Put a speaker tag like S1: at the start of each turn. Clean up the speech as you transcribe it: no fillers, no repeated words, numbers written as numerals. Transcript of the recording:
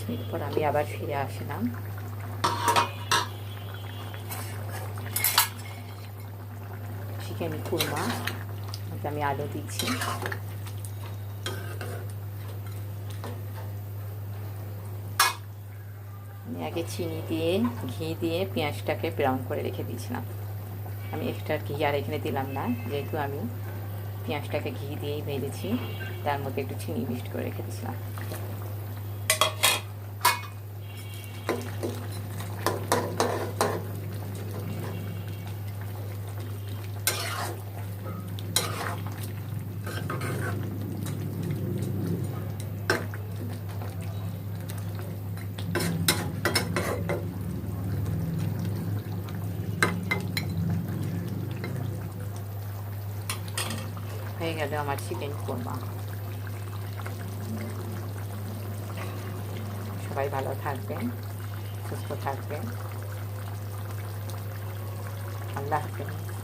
S1: Minute পর আমি আবার ফিরে আসলাম। চিকেন কুরমা, আমি আলু দিচ্ছি। আমি আগে চিনি দিয়ে ঘি দিয়ে পেঁয়াজটাকে ব্রাউন করে রেখে দিয়েছিলাম। আমি এক্সট্রা ঘি আর এখানে দিলাম না, যেহেতু আমি পেঁয়াজটাকে ঘি দিয়েই ভেজেছি, তার মধ্যে একটু চিনি মিক্সড করে রেখে দিয়েছিলাম। হয়ে গেল আমার চিকেন কোরমা। সবাই ভালো থাকবেন, সুস্থ থাকবেন। আল্লাহ হাফেজ।